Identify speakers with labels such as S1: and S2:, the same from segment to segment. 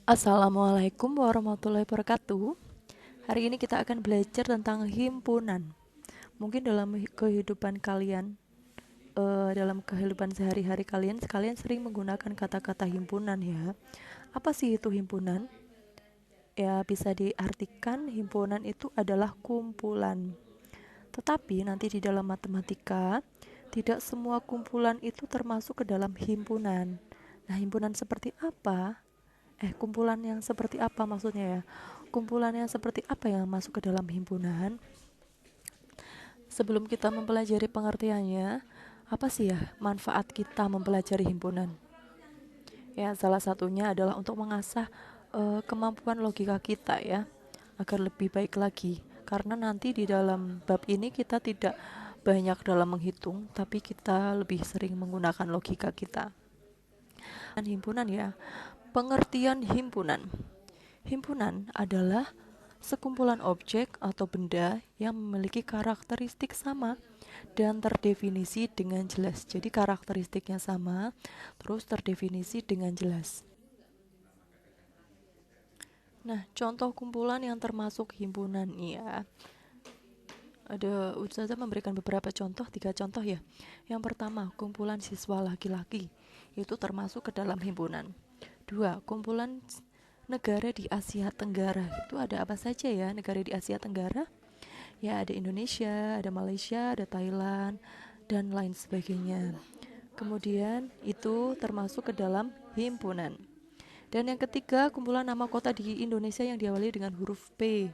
S1: Assalamualaikum warahmatullahi wabarakatuh. Hari ini kita akan belajar tentang himpunan. Mungkin dalam kehidupan kalian, dalam kehidupan sehari-hari kalian sering menggunakan kata-kata himpunan ya. Apa sih itu himpunan? Ya, bisa diartikan himpunan itu adalah kumpulan. Tetapi nanti di dalam matematika, tidak semua kumpulan itu termasuk ke dalam himpunan. Nah, himpunan seperti apa? Kumpulan yang seperti apa maksudnya ya? Kumpulan yang seperti apa yang masuk ke dalam himpunan? Sebelum kita mempelajari pengertiannya, apa sih ya manfaat kita mempelajari himpunan? Ya, salah satunya adalah untuk mengasah kemampuan logika kita ya, agar lebih baik lagi. Karena nanti di dalam bab ini kita tidak banyak dalam menghitung, tapi kita lebih sering menggunakan logika kita. Dan himpunan ya, pengertian himpunan. Himpunan adalah sekumpulan objek atau benda yang memiliki karakteristik sama dan terdefinisi dengan jelas. Jadi karakteristiknya sama, terus terdefinisi dengan jelas. Nah, contoh kumpulan yang termasuk himpunan ya. Ada Ustazah memberikan beberapa contoh, 3 contoh ya. Yang pertama, kumpulan siswa laki-laki itu termasuk ke dalam himpunan. 2, kumpulan negara di Asia Tenggara. Itu ada apa saja ya negara di Asia Tenggara? Ya, ada Indonesia, ada Malaysia, ada Thailand, dan lain sebagainya. Kemudian itu termasuk ke dalam himpunan. Dan yang ketiga, kumpulan nama kota di Indonesia yang diawali dengan huruf P.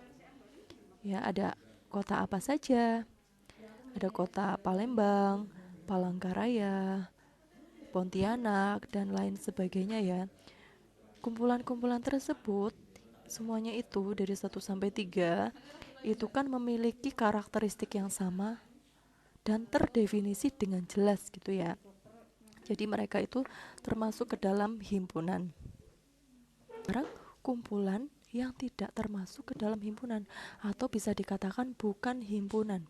S1: Ya, ada kota apa saja? Ada kota Palembang, Palangkaraya, Pontianak, dan lain sebagainya ya. Kumpulan-kumpulan tersebut semuanya itu dari 1 sampai 3 itu kan memiliki karakteristik yang sama dan terdefinisi dengan jelas gitu ya. Jadi mereka itu termasuk ke dalam himpunan. Sekarang kumpulan yang tidak termasuk ke dalam himpunan atau bisa dikatakan bukan himpunan.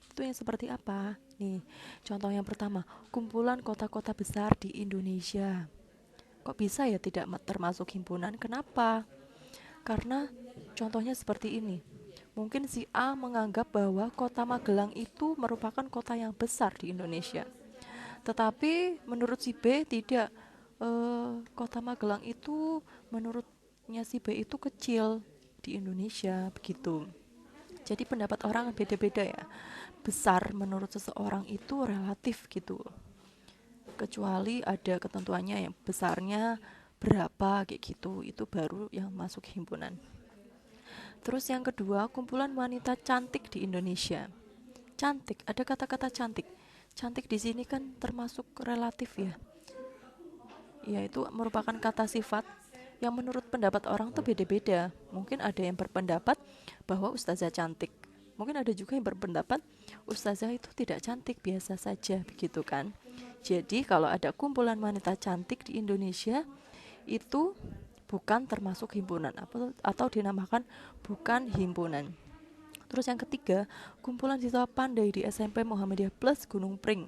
S1: Itu yang seperti apa? Nih, contoh yang pertama, kumpulan kota-kota besar di Indonesia. Kok bisa ya tidak termasuk himpunan? Kenapa? Karena contohnya seperti ini. Mungkin si A menganggap bahwa kota Magelang itu merupakan kota yang besar di Indonesia. Tetapi menurut si B tidak. Kota Magelang itu menurutnya si B itu kecil di Indonesia begitu. Jadi pendapat orang beda-beda ya. Besar menurut seseorang itu relatif gitu. Kecuali ada ketentuannya yang besarnya berapa kayak gitu. Itu baru yang masuk himpunan. Terus yang kedua, kumpulan wanita cantik di Indonesia. Cantik, ada kata-kata cantik. Cantik di sini kan termasuk relatif ya. Yaitu merupakan kata sifat yang menurut pendapat orang tuh beda-beda. Mungkin ada yang berpendapat bahwa ustazah cantik. Mungkin ada juga yang berpendapat ustazah itu tidak cantik, biasa saja begitu kan. Jadi kalau ada kumpulan wanita cantik di Indonesia itu bukan termasuk himpunan atau dinamakan bukan himpunan. Terus yang ketiga, kumpulan siswa pandai di SMP Muhammadiyah Plus Gunung Pring.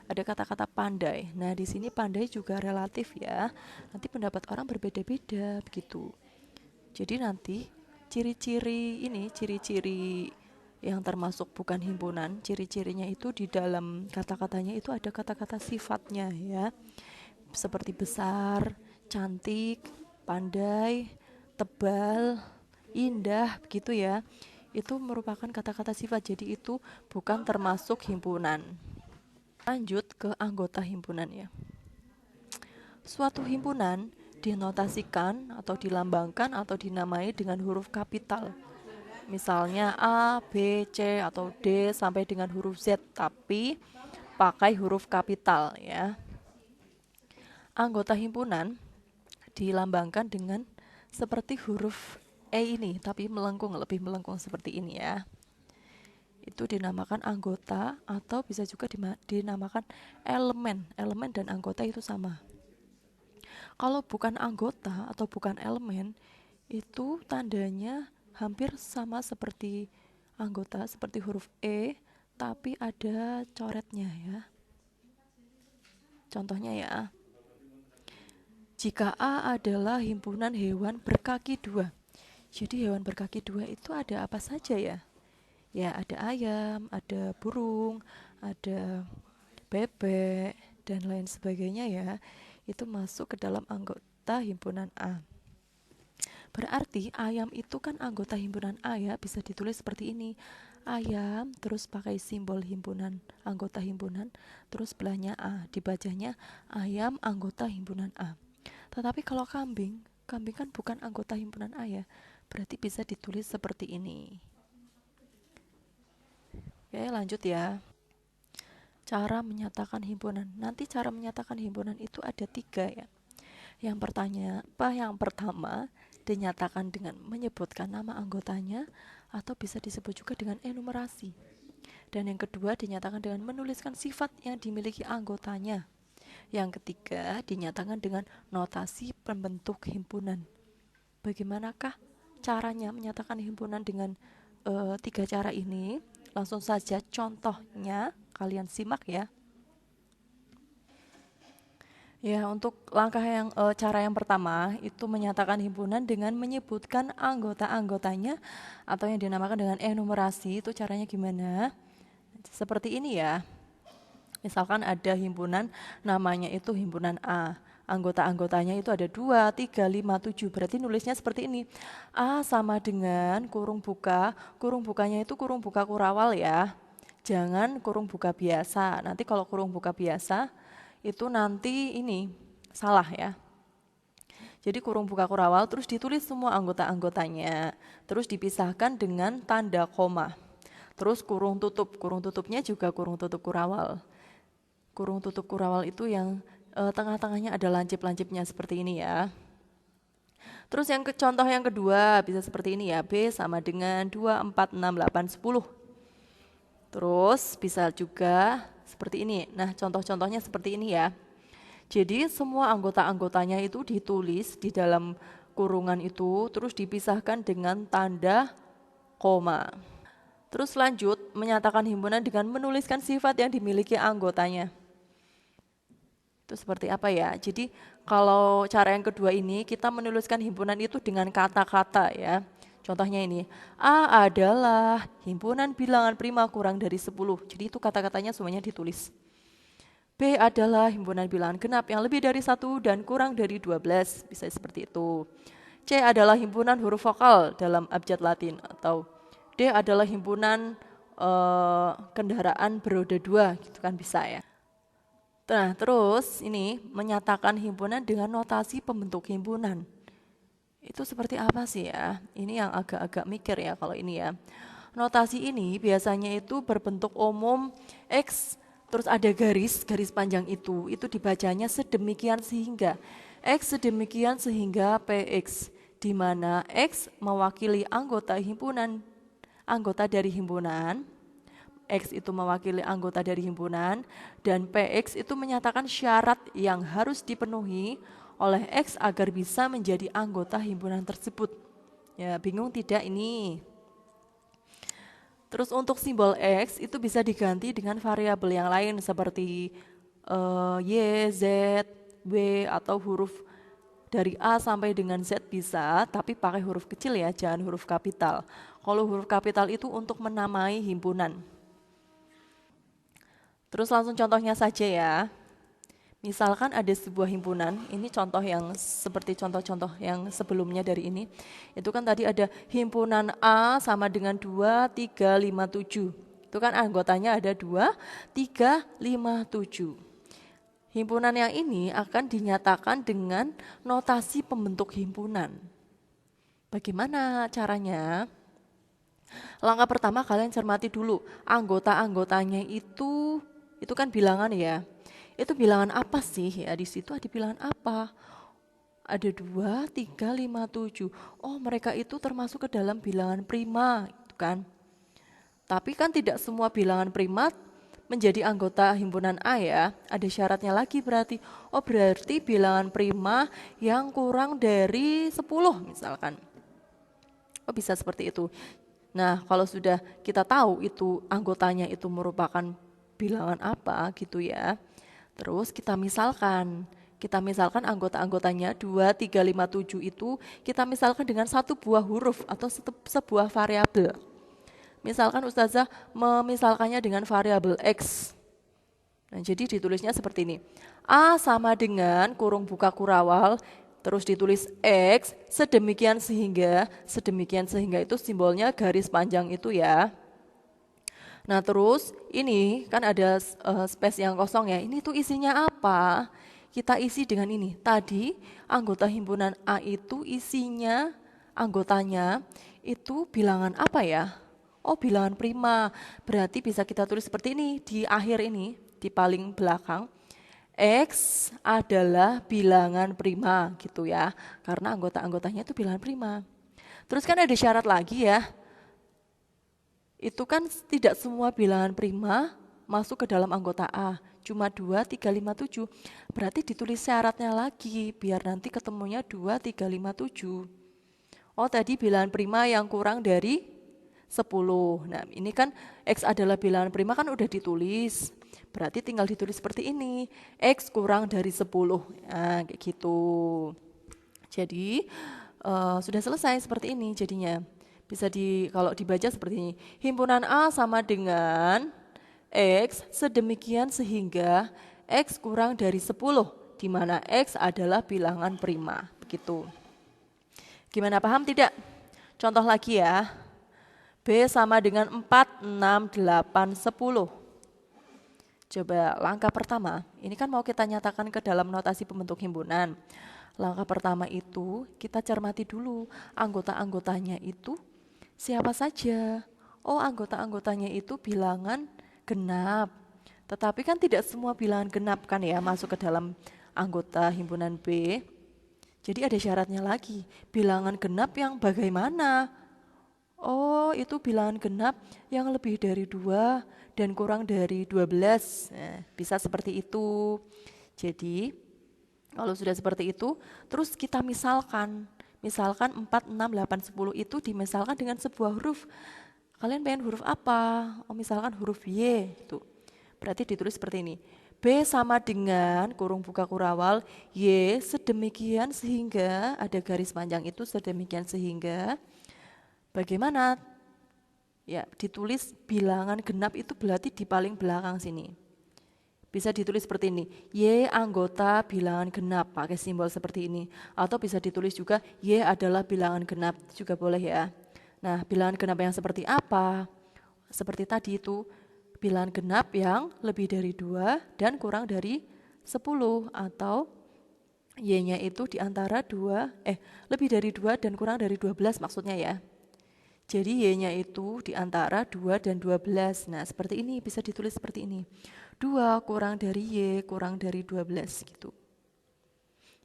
S1: Ada kata-kata pandai. Nah, di sini pandai juga relatif ya. Nanti pendapat orang berbeda-beda begitu. Jadi nanti ciri-ciri yang termasuk bukan himpunan, ciri-cirinya itu di dalam kata-katanya itu ada kata-kata sifatnya ya. Seperti besar, cantik, pandai, tebal, indah begitu ya. Itu merupakan kata-kata sifat, jadi itu bukan termasuk himpunan. Lanjut ke anggota himpunan ya. Suatu himpunan dinotasikan atau dilambangkan atau dinamai dengan huruf kapital. Misalnya A, B, C atau D sampai dengan huruf Z, tapi pakai huruf kapital ya. Anggota himpunan dilambangkan dengan seperti huruf E ini, tapi melengkung, lebih melengkung seperti ini ya. Itu dinamakan anggota atau bisa juga dinamakan elemen. Elemen dan anggota itu sama. Kalau bukan anggota atau bukan elemen, itu tandanya hampir sama seperti anggota, seperti huruf E, tapi ada coretnya ya. Contohnya ya. Jika A adalah himpunan hewan berkaki dua. Jadi hewan berkaki dua itu ada apa saja ya? Ya ada ayam, ada burung, ada bebek, dan lain sebagainya ya. Itu masuk ke dalam anggota himpunan A. Berarti ayam itu kan anggota himpunan A ya, bisa ditulis seperti ini. Ayam, terus pakai simbol himpunan, anggota himpunan, terus belahnya A, dibacanya ayam anggota himpunan A. Tetapi kalau kambing, kambing kan bukan anggota himpunan A ya, berarti bisa ditulis seperti ini. Oke, lanjut ya. Cara menyatakan himpunan. Nanti cara menyatakan himpunan itu ada 3 ya. Yang pertama dinyatakan dengan menyebutkan nama anggotanya atau bisa disebut juga dengan enumerasi. Dan yang kedua dinyatakan dengan menuliskan sifat yang dimiliki anggotanya. Yang ketiga dinyatakan dengan notasi pembentuk himpunan. Bagaimanakah caranya menyatakan himpunan dengan 3 cara ini? Langsung saja contohnya kalian simak ya. Ya, untuk cara yang pertama itu menyatakan himpunan dengan menyebutkan anggota-anggotanya atau yang dinamakan dengan enumerasi. Itu caranya gimana? Seperti ini ya. Misalkan ada himpunan namanya itu himpunan A. Anggota-anggotanya itu ada 2, 3, 5, 7. Berarti nulisnya seperti ini. A sama dengan kurung bukanya itu kurung buka kurawal ya. Jangan kurung buka biasa. Nanti kalau kurung buka biasa itu nanti ini salah ya. Jadi kurung buka kurawal terus ditulis semua anggota-anggotanya. Terus dipisahkan dengan tanda koma. Terus kurung tutupnya juga kurung tutup kurawal. Kurung tutup kurawal itu yang tengah-tengahnya ada lancip-lancipnya seperti ini ya. Terus contoh yang kedua bisa seperti ini ya. B sama dengan 2, 4, 6, 8, 10. Terus bisa juga seperti ini. Nah, contoh-contohnya seperti ini ya. Jadi semua anggota-anggotanya itu ditulis di dalam kurungan itu, terus dipisahkan dengan tanda koma. Terus lanjut, menyatakan himpunan dengan menuliskan sifat yang dimiliki anggotanya. Itu seperti apa ya? Jadi kalau cara yang kedua ini, kita menuliskan himpunan itu dengan kata-kata ya. Contohnya ini, A adalah himpunan bilangan prima kurang dari 10. Jadi itu kata-katanya semuanya ditulis. B adalah himpunan bilangan genap yang lebih dari 1 dan kurang dari 12. Bisa seperti itu. C adalah himpunan huruf vokal dalam abjad Latin. Atau D adalah himpunan kendaraan beroda 2. Gitu kan bisa ya. Nah terus ini menyatakan himpunan dengan notasi pembentuk himpunan. Itu seperti apa sih ya? Ini yang agak-agak mikir ya kalau ini ya. Notasi ini biasanya itu berbentuk umum X, terus ada garis panjang itu dibacanya sedemikian sehingga X sedemikian sehingga PX, di mana X mewakili anggota dari himpunan, X itu mewakili anggota dari himpunan, dan PX itu menyatakan syarat yang harus dipenuhi oleh X agar bisa menjadi anggota himpunan tersebut. Ya, bingung tidak ini? Terus untuk simbol X itu bisa diganti dengan variabel yang lain seperti Y, Z, W atau huruf dari A sampai dengan Z bisa, tapi pakai huruf kecil ya, jangan huruf kapital. Kalau huruf kapital itu untuk menamai himpunan. Terus langsung contohnya saja ya. Misalkan ada sebuah himpunan, ini contoh yang seperti contoh-contoh yang sebelumnya dari ini. Itu kan tadi ada himpunan A sama dengan 2, 3, 5, 7. Itu kan anggotanya ada 2, 3, 5, 7. Himpunan yang ini akan dinyatakan dengan notasi pembentuk himpunan. Bagaimana caranya? Langkah pertama kalian cermati dulu, anggota-anggotanya itu kan bilangan ya. Itu bilangan apa sih ya? Di situ ada bilangan apa? Ada 2, 3, 5, 7. Oh, mereka itu termasuk ke dalam bilangan prima, gitu kan? Tapi kan tidak semua bilangan prima menjadi anggota himpunan A ya. Ada syaratnya lagi berarti. Oh, berarti bilangan prima yang kurang dari 10 misalkan. Oh, bisa seperti itu. Nah, kalau sudah kita tahu itu anggotanya itu merupakan bilangan apa gitu ya. Terus kita misalkan Kita misalkan anggota-anggotanya 2, 3, 5, 7 itu kita misalkan dengan satu buah huruf atau sebuah variabel. Misalkan Ustazah memisalkannya dengan variabel X. Nah, jadi ditulisnya seperti ini. A sama dengan kurung buka kurawal, terus ditulis X, sedemikian sehingga itu simbolnya garis panjang itu ya. Nah terus ini kan ada space yang kosong ya, ini tuh isinya apa? Kita isi dengan ini. Tadi anggota himpunan A itu isinya, anggotanya itu bilangan apa ya? Oh bilangan prima, berarti bisa kita tulis seperti ini di akhir ini, di paling belakang. X adalah bilangan prima gitu ya, karena anggota-anggotanya itu bilangan prima. Terus kan ada syarat lagi ya, itu kan tidak semua bilangan prima masuk ke dalam anggota A, cuma 2, 3, 5, 7. Berarti ditulis syaratnya lagi, biar nanti ketemunya 2, 3, 5, 7. Oh tadi bilangan prima yang kurang dari 10. Nah ini kan X adalah bilangan prima kan udah ditulis. Berarti tinggal ditulis seperti ini, X kurang dari 10. Nah kayak gitu. Jadi sudah selesai seperti ini jadinya. Bisa kalau dibaca seperti ini. Himpunan A sama dengan X sedemikian sehingga X kurang dari 10, di mana X adalah bilangan prima. Begitu. Gimana, paham tidak? Contoh lagi ya. B sama dengan 4, 6, 8, 10. Coba langkah pertama, ini kan mau kita nyatakan ke dalam notasi pembentuk himpunan. Langkah pertama itu kita cermati dulu anggota-anggotanya itu siapa saja. Oh anggota-anggotanya itu bilangan genap. Tetapi kan tidak semua bilangan genap kan ya masuk ke dalam anggota himpunan B. Jadi ada syaratnya lagi, bilangan genap yang bagaimana? Oh itu bilangan genap yang lebih dari 2 dan kurang dari 12. Nah, bisa seperti itu. Jadi kalau sudah seperti itu, terus kita misalkan 4, 6, 8, 10 itu dimisalkan dengan sebuah huruf. Kalian pengen huruf apa? Oh misalkan huruf Y itu. Berarti ditulis seperti ini. B sama dengan kurung buka kurawal Y sedemikian sehingga, ada garis panjang itu sedemikian sehingga bagaimana? Ya, ditulis bilangan genap itu berarti di paling belakang sini. Bisa ditulis seperti ini, Y anggota bilangan genap, pakai simbol seperti ini. Atau bisa ditulis juga, Y adalah bilangan genap, juga boleh ya. Nah, bilangan genap yang seperti apa? Seperti tadi itu, bilangan genap yang lebih dari 2 dan kurang dari 10. Atau Y-nya itu di antara lebih dari 2 dan kurang dari 12 maksudnya ya. Jadi Y-nya itu di antara 2 dan 12. Nah, seperti ini, bisa ditulis seperti ini. 2 kurang dari Y kurang dari 12 gitu.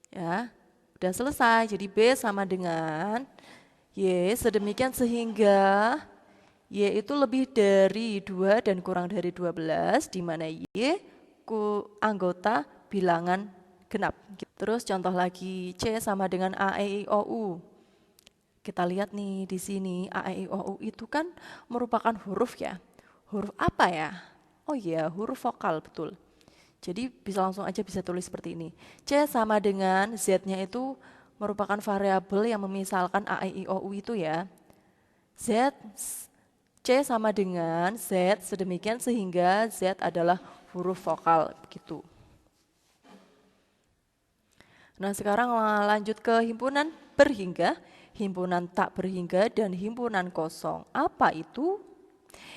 S1: Ya, udah selesai. Jadi B sama dengan Y sedemikian sehingga Y itu lebih dari 2 dan kurang dari 12, di mana Y anggota bilangan genap. Terus contoh lagi, C sama dengan A, E, I, O, U. Kita lihat nih di sini A, E, I, O, U itu kan merupakan huruf ya. Huruf apa ya? Oh iya, huruf vokal, betul. Jadi langsung aja bisa tulis seperti ini. C sama dengan Z-nya itu merupakan variabel yang memisalkan A, E, I, O, U itu ya. C sama dengan Z sedemikian sehingga Z adalah huruf vokal, begitu. Nah sekarang lanjut ke himpunan berhingga, himpunan tak berhingga, dan himpunan kosong. Apa itu?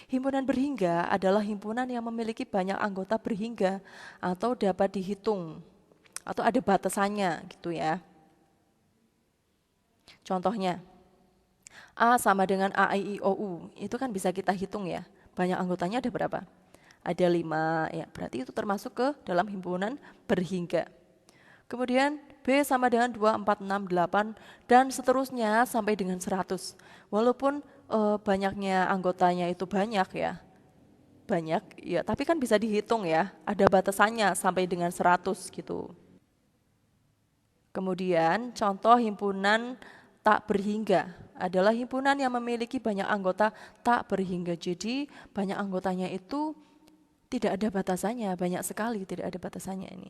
S1: Himpunan berhingga adalah himpunan yang memiliki banyak anggota berhingga atau dapat dihitung atau ada batasannya gitu ya. Contohnya A sama dengan A, I, O, U, itu kan bisa kita hitung ya. Banyak anggotanya ada berapa? Ada 5 ya, berarti itu termasuk ke dalam himpunan berhingga. Kemudian B sama dengan 2, 4, 6, 8 dan seterusnya sampai dengan 100. Walaupun banyaknya anggotanya itu banyak ya, tapi kan bisa dihitung ya, ada batasannya sampai dengan 100 gitu. Kemudian contoh himpunan tak berhingga adalah himpunan yang memiliki banyak anggota tak berhingga. Jadi banyak anggotanya itu tidak ada batasannya, banyak sekali tidak ada batasannya ini.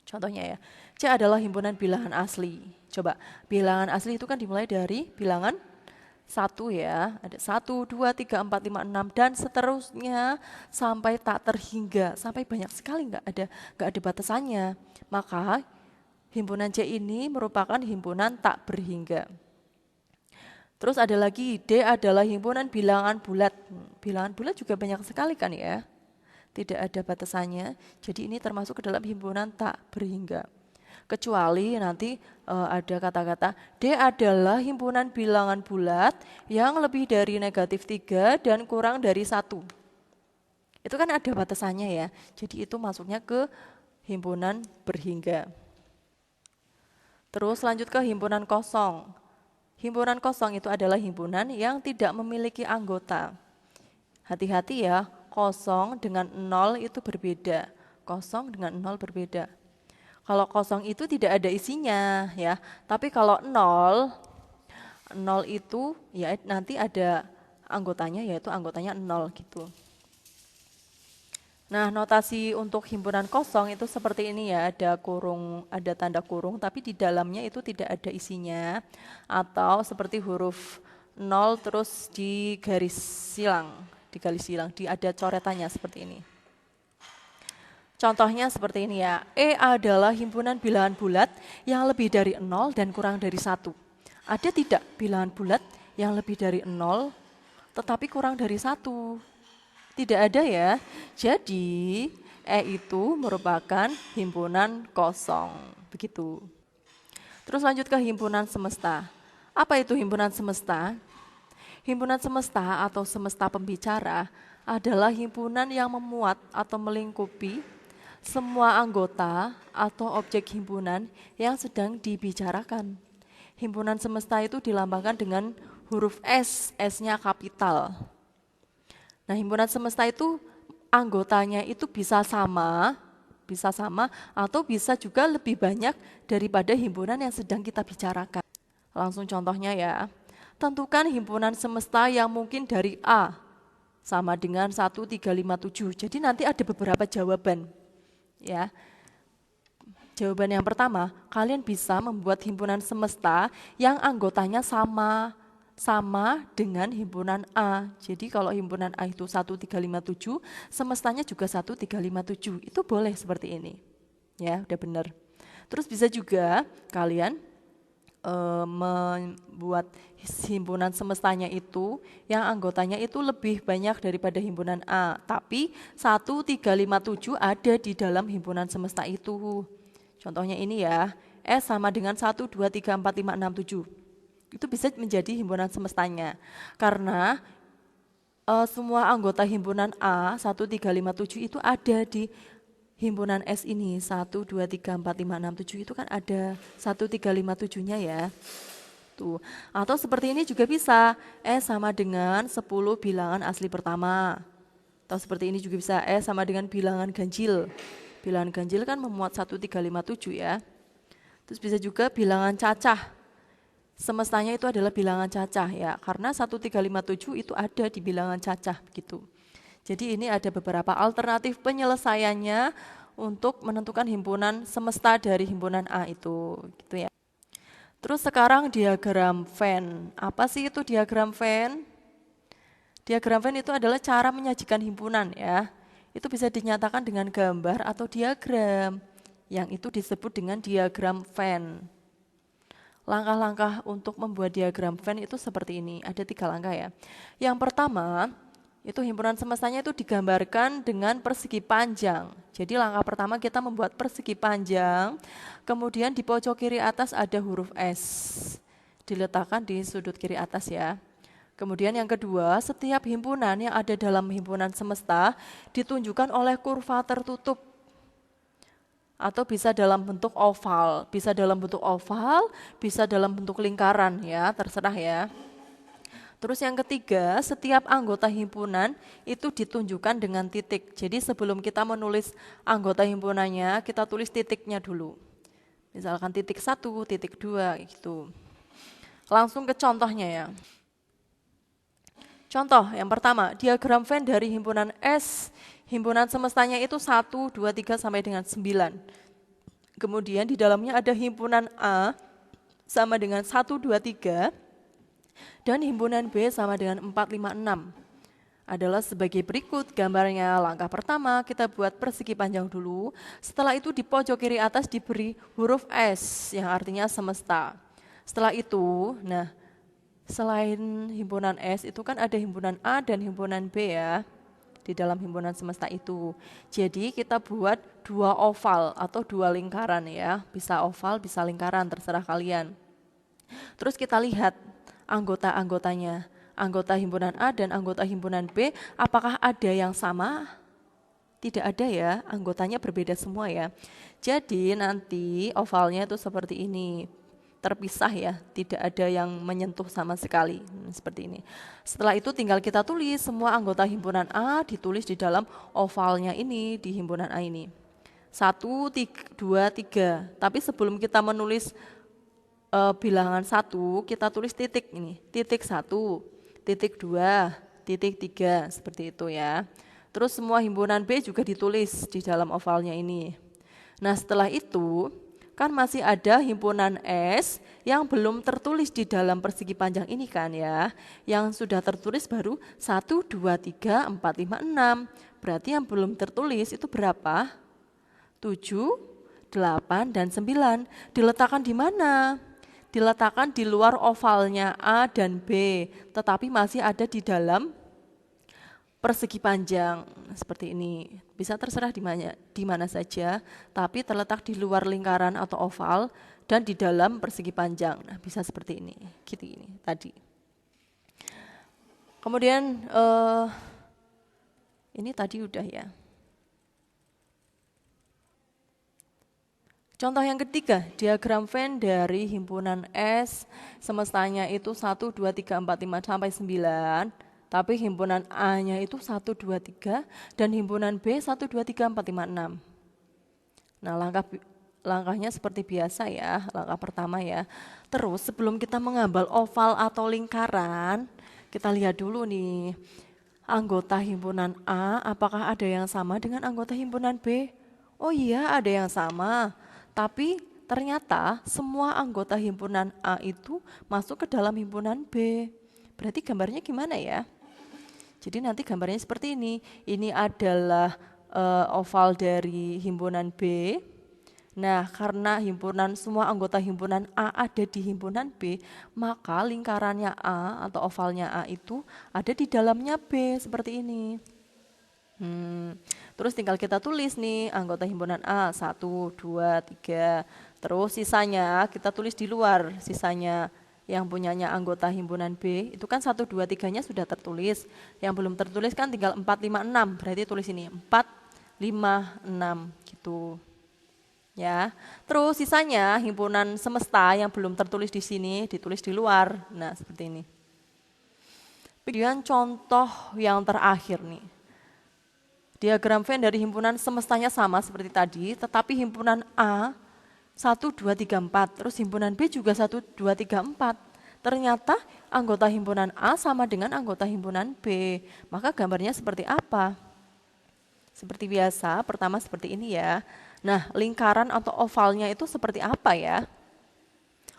S1: Contohnya ya, C adalah himpunan bilangan asli. Coba, bilangan asli itu kan dimulai dari bilangan 1 ya, ada 1, 2, 3, 4, 5, 6 dan seterusnya sampai tak terhingga, sampai banyak sekali nggak ada batasannya. Maka himpunan C ini merupakan himpunan tak berhingga. Terus ada lagi, D adalah himpunan bilangan bulat. Bilangan bulat juga banyak sekali kan ya, tidak ada batasannya. Jadi ini termasuk ke dalam himpunan tak berhingga. Kecuali nanti ada kata-kata D adalah himpunan bilangan bulat yang lebih dari -3 dan kurang dari 1. Itu kan ada batasannya ya. Jadi itu masuknya ke himpunan berhingga. Terus lanjut ke himpunan kosong. Himpunan kosong itu adalah himpunan yang tidak memiliki anggota. Hati-hati ya, kosong dengan 0 itu berbeda. Kosong dengan 0 berbeda. Kalau kosong itu tidak ada isinya ya. Tapi kalau 0 itu ya nanti ada anggotanya, yaitu anggotanya 0 gitu. Nah, notasi untuk himpunan kosong itu seperti ini ya, ada kurung, ada tanda kurung, tapi di dalamnya itu tidak ada isinya, atau seperti huruf 0 terus di garis silang, ada coretannya seperti ini. Contohnya seperti ini ya, E adalah himpunan bilangan bulat yang lebih dari 0 dan kurang dari 1. Ada tidak bilangan bulat yang lebih dari 0 tetapi kurang dari 1? Tidak ada ya. Jadi E itu merupakan himpunan kosong. Begitu. Terus lanjut ke himpunan semesta. Apa itu himpunan semesta? Himpunan semesta atau semesta pembicara adalah himpunan yang memuat atau melingkupi semua anggota atau objek himpunan yang sedang dibicarakan. Himpunan semesta itu dilambangkan dengan huruf S, S-nya kapital. Nah, himpunan semesta itu anggotanya itu bisa sama atau bisa juga lebih banyak daripada himpunan yang sedang kita bicarakan. Langsung contohnya ya. Tentukan himpunan semesta yang mungkin dari A sama dengan 1357. Jadi nanti ada beberapa jawaban. Ya. Jawaban yang pertama, kalian bisa membuat himpunan semesta yang anggotanya sama dengan himpunan A. Jadi kalau himpunan A itu 1357, semestanya juga 1357. Itu boleh seperti ini. Ya, udah benar. Terus bisa juga kalian membuat himpunan semestanya itu yang anggotanya itu lebih banyak daripada himpunan A. Tapi 1357 ada di dalam himpunan semesta itu. Contohnya ini ya, S sama dengan 1, 2, 3, 4, 5, 6, 7. Itu bisa menjadi himpunan semestanya. Karena semua anggota himpunan A 1357 itu ada di himpunan S ini. 1, 2, 3, 4, 5, 6, 7 itu kan ada 1357-nya ya. Tuh. Atau seperti ini juga bisa, S sama dengan 10 bilangan asli pertama. Atau seperti ini juga bisa, S sama dengan bilangan ganjil. Bilangan ganjil kan memuat 1357 ya. Terus bisa juga bilangan cacah. Semestanya itu adalah bilangan cacah ya, karena 1357 itu ada di bilangan cacah begitu. Jadi ini ada beberapa alternatif penyelesaiannya untuk menentukan himpunan semesta dari himpunan A itu, gitu ya. Terus sekarang diagram Venn. Apa sih itu diagram Venn? Diagram Venn itu adalah cara menyajikan himpunan ya. Itu bisa dinyatakan dengan gambar atau diagram, yang itu disebut dengan diagram Venn. Langkah-langkah untuk membuat diagram Venn itu seperti ini, ada 3 langkah ya. Yang pertama, itu himpunan semestanya itu digambarkan dengan persegi panjang. Jadi langkah pertama kita membuat persegi panjang, kemudian di pojok kiri atas ada huruf S, diletakkan di sudut kiri atas ya. Kemudian yang kedua, setiap himpunan yang ada dalam himpunan semesta ditunjukkan oleh kurva tertutup. Atau bisa dalam bentuk oval, bisa dalam bentuk lingkaran ya, terserah ya. Terus yang ketiga, setiap anggota himpunan itu ditunjukkan dengan titik. Jadi sebelum kita menulis anggota himpunannya, kita tulis titiknya dulu. Misalkan titik 1, titik 2 gitu. Langsung ke contohnya ya. Contoh yang pertama, diagram Venn dari himpunan S. Himpunan semestanya itu 1, 2, 3 sampai dengan 9. Kemudian di dalamnya ada himpunan A sama dengan 1, 2, 3 dan himpunan B sama dengan 4, 5, 6. Adalah sebagai berikut gambarnya. Langkah pertama kita buat persegi panjang dulu. Setelah itu di pojok kiri atas diberi huruf S yang artinya semesta. Setelah itu, nah selain himpunan S itu kan ada himpunan A dan himpunan B ya di dalam himpunan semesta itu. Jadi kita buat 2 oval atau 2 lingkaran ya. Bisa oval, bisa lingkaran, terserah kalian. Terus kita lihat anggota-anggotanya. Anggota himpunan A dan anggota himpunan B, apakah ada yang sama? Tidak ada ya, anggotanya berbeda semua ya. Jadi nanti ovalnya itu seperti ini. Terpisah ya, tidak ada yang menyentuh sama sekali, seperti ini. Setelah itu tinggal kita tulis semua anggota himpunan A ditulis di dalam ovalnya ini di himpunan A ini. 1, 2, 3. Tapi sebelum kita menulis bilangan 1, kita tulis titik ini, titik 1, titik 2, titik 3, seperti itu ya. Terus semua himpunan B juga ditulis di dalam ovalnya ini. Nah setelah itu kan masih ada himpunan S yang belum tertulis di dalam persegi panjang ini kan ya. Yang sudah tertulis baru 1, 2, 3, 4, 5, 6. Berarti yang belum tertulis itu berapa? 7, 8, dan 9. Diletakkan di mana? Diletakkan di luar ovalnya A dan B, tetapi masih ada di dalam persegi panjang seperti ini. Bisa terserah di mana saja, tapi terletak di luar lingkaran atau oval dan di dalam persegi panjang. Nah, bisa seperti ini, gitu ini tadi. Kemudian ini tadi udah ya. Contoh yang ketiga, diagram Venn dari himpunan S semestanya itu 1, 2, 3, 4, 5 sampai 9. Tapi himpunan A-nya itu 1, 2, 3 dan himpunan B 1, 2, 3, 4, 5, 6. Nah langkahnya seperti biasa ya, langkah pertama ya. Terus sebelum kita mengambil oval atau lingkaran, kita lihat dulu nih, anggota himpunan A apakah ada yang sama dengan anggota himpunan B? Oh iya ada yang sama, tapi ternyata semua anggota himpunan A itu masuk ke dalam himpunan B. Berarti gambarnya gimana ya? Jadi nanti gambarnya seperti ini. Ini adalah oval dari himpunan B. Nah, karena semua anggota himpunan A ada di himpunan B, maka lingkarannya A atau ovalnya A itu ada di dalamnya B seperti ini. Terus tinggal kita tulis nih anggota himpunan A 1, 2, 3. Terus sisanya kita tulis di luar, sisanya yang punyanya anggota himpunan B itu kan 1, 2, 3-nya sudah tertulis. Yang belum tertulis kan tinggal 4, 5, 6. Berarti tulis ini 4, 5, 6 gitu. Ya. Terus sisanya himpunan semesta yang belum tertulis di sini ditulis di luar. Nah, seperti ini. Kemudian contoh yang terakhir nih. Diagram Venn dari himpunan semestanya sama seperti tadi, tetapi himpunan A 1, 2, 3, 4, terus himpunan B juga 1, 2, 3, 4. Ternyata anggota himpunan A sama dengan anggota himpunan B. Maka gambarnya seperti apa? Seperti biasa, pertama seperti ini ya. Nah, lingkaran atau ovalnya itu seperti apa ya?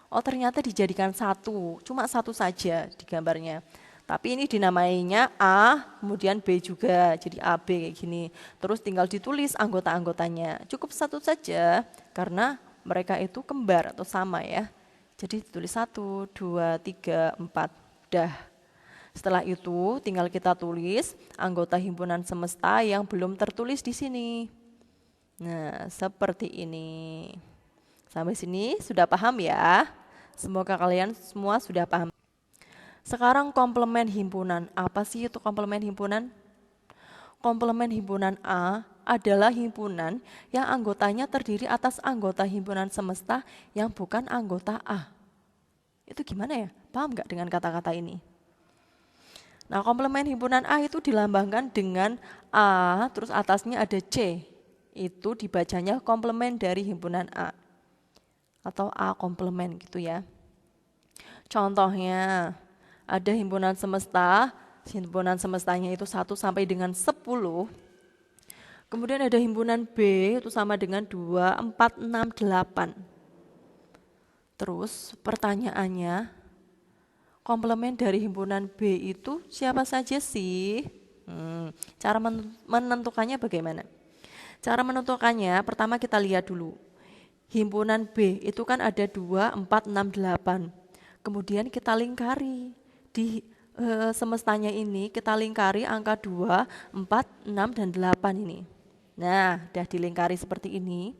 S1: Oh, ternyata dijadikan satu, cuma satu saja di gambarnya. Tapi ini dinamainya A, kemudian B juga, jadi AB kayak gini. Terus tinggal ditulis anggota-anggotanya. Cukup satu saja, karena mereka itu kembar atau sama ya. Jadi ditulis 1, 2, 3, 4, dah. Setelah itu tinggal kita tulis anggota himpunan semesta yang belum tertulis di sini. Nah, seperti ini. Sampai sini sudah paham ya? Semoga kalian semua sudah paham. Sekarang komplement himpunan. Apa sih itu komplement himpunan? Komplement himpunan A adalah himpunan yang anggotanya terdiri atas anggota himpunan semesta yang bukan anggota A. Itu gimana ya? Paham nggak dengan kata-kata ini? Nah, komplement himpunan A itu dilambangkan dengan A, terus atasnya ada C. Itu dibacanya komplement dari himpunan A. Atau A komplement gitu ya. Contohnya, ada himpunan semesta, himpunan semestanya itu 1 sampai dengan 10. Kemudian ada himpunan B itu sama dengan 2, 4, 6, 8. Terus pertanyaannya, komplement dari himpunan B itu siapa saja sih? Cara menentukannya bagaimana? Cara menentukannya, pertama kita lihat dulu. Himpunan B itu kan ada 2, 4, 6, 8. Kemudian kita lingkari. Di semestanya ini kita lingkari angka 2, 4, 6, dan 8 ini. Nah, udah dilingkari seperti ini.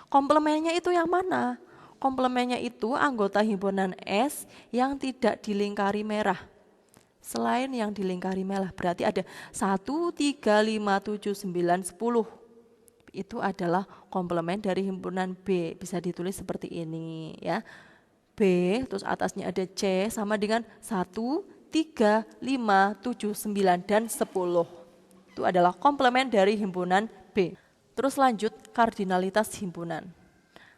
S1: Komplemennya itu yang mana? Komplemennya itu anggota himpunan S yang tidak dilingkari merah. Selain yang dilingkari merah, berarti ada 1, 3, 5, 7, 9, 10. Itu adalah komplement dari himpunan B. Bisa ditulis seperti ini ya. B, terus atasnya ada C sama dengan 1, 3, 5, 7, 9, dan 10. Itu adalah komplement dari himpunan B. Terus lanjut kardinalitas himpunan.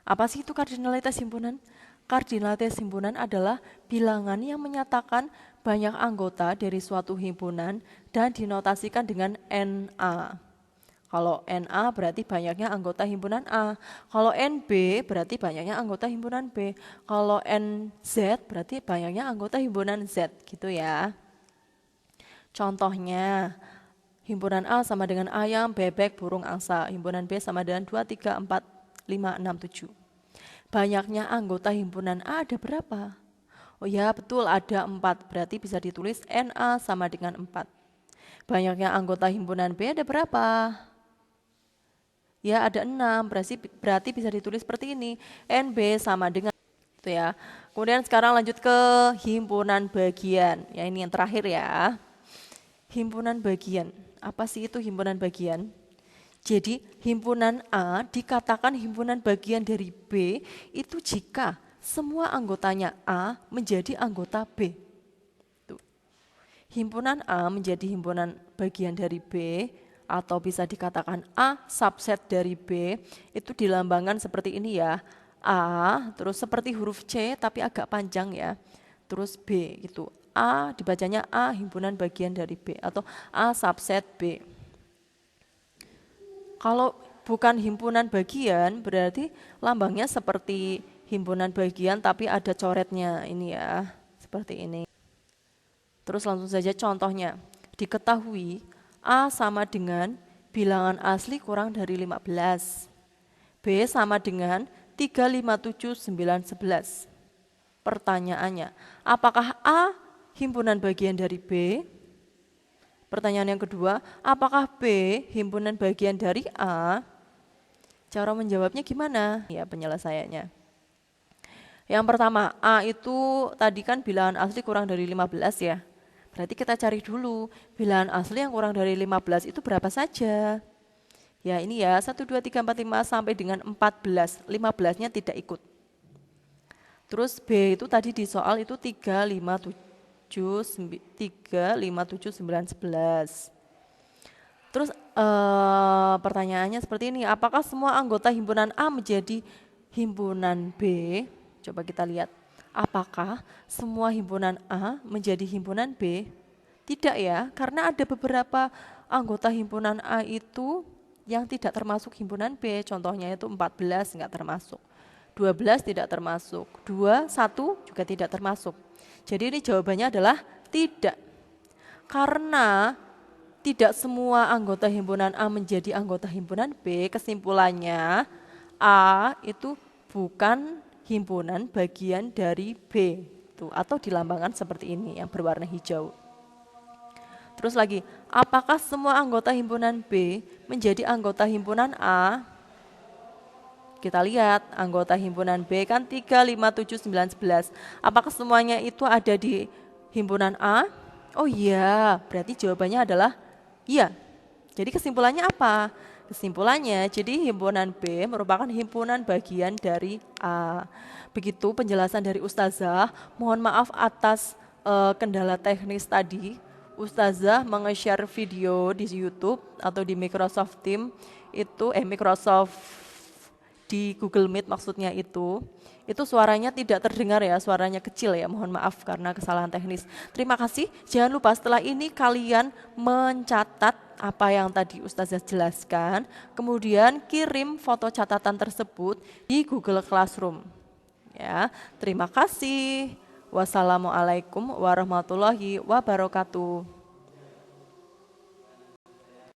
S1: Apa sih itu kardinalitas himpunan? Kardinalitas himpunan adalah bilangan yang menyatakan banyak anggota dari suatu himpunan dan dinotasikan dengan NA. Kalau NA berarti banyaknya anggota himpunan A. Kalau NB berarti banyaknya anggota himpunan B. Kalau NZ berarti banyaknya anggota himpunan Z, gitu ya. Contohnya, himpunan A sama dengan ayam, bebek, burung, angsa. Himpunan B sama dengan 2, 3, 4, 5, 6, 7. Banyaknya anggota himpunan A ada berapa? Oh ya, betul, ada 4. Berarti bisa ditulis NA sama dengan 4. Banyaknya anggota himpunan B ada berapa? Ya, ada 6. Berarti bisa ditulis seperti ini. NB sama dengan itu ya. Kemudian sekarang lanjut ke himpunan bagian. Ya, ini yang terakhir ya. Himpunan bagian. Apa sih itu himpunan bagian? Jadi himpunan A dikatakan himpunan bagian dari B itu jika semua anggotanya A menjadi anggota B. Tuh. Himpunan A menjadi himpunan bagian dari B atau bisa dikatakan A subset dari B, itu dilambangkan seperti ini ya. A terus seperti huruf C tapi agak panjang ya. Terus B gitu. A dibacanya A himpunan bagian dari B atau A subset B. Kalau bukan himpunan bagian berarti lambangnya seperti himpunan bagian tapi ada coretnya ini ya, seperti ini. Terus langsung saja contohnya. Diketahui A sama dengan bilangan asli kurang dari 15. B sama dengan 3, 5, 7, 9, 11. Pertanyaannya, apakah A himpunan bagian dari B? Pertanyaan yang kedua, apakah B himpunan bagian dari A? Cara menjawabnya gimana? Ya, penyelesaiannya. Yang pertama, A itu tadi kan bilangan asli kurang dari 15 ya. Berarti kita cari dulu, bilangan asli yang kurang dari 15 itu berapa saja? Ya, ini ya, 1, 2, 3, 4, 5 sampai dengan 14. 15-nya tidak ikut. Terus B itu tadi di soal itu 3, 5, 7. 3, 5, 7, 9, 11. Terus pertanyaannya seperti ini, apakah semua anggota himpunan A menjadi himpunan B? Coba kita lihat, apakah semua himpunan A menjadi himpunan B? Tidak ya, karena ada beberapa anggota himpunan A itu yang tidak termasuk himpunan B, contohnya itu 14 enggak termasuk, 12 tidak termasuk, 2, 1 juga tidak termasuk. Jadi ini jawabannya adalah tidak. Karena tidak semua anggota himpunan A menjadi anggota himpunan B, kesimpulannya A itu bukan himpunan bagian dari B. Tuh, atau dilambangkan seperti ini yang berwarna hijau. Terus lagi, apakah semua anggota himpunan B menjadi anggota himpunan A? Kita lihat anggota himpunan B kan 3, 5, 7, 9, 11. Apakah semuanya itu ada di himpunan A? Oh iya, berarti jawabannya adalah iya. Jadi kesimpulannya apa? Kesimpulannya, jadi himpunan B merupakan himpunan bagian dari A. Begitu penjelasan dari Ustazah. Mohon maaf atas kendala teknis tadi. Ustazah menge-share video di YouTube atau di Microsoft Teams itu Microsoft di Google Meet maksudnya itu suaranya tidak terdengar ya, suaranya kecil ya, mohon maaf karena kesalahan teknis. Terima kasih, jangan lupa setelah ini kalian mencatat apa yang tadi Ustazah jelaskan, kemudian kirim foto catatan tersebut di Google Classroom. Ya, terima kasih. Wassalamualaikum warahmatullahi wabarakatuh.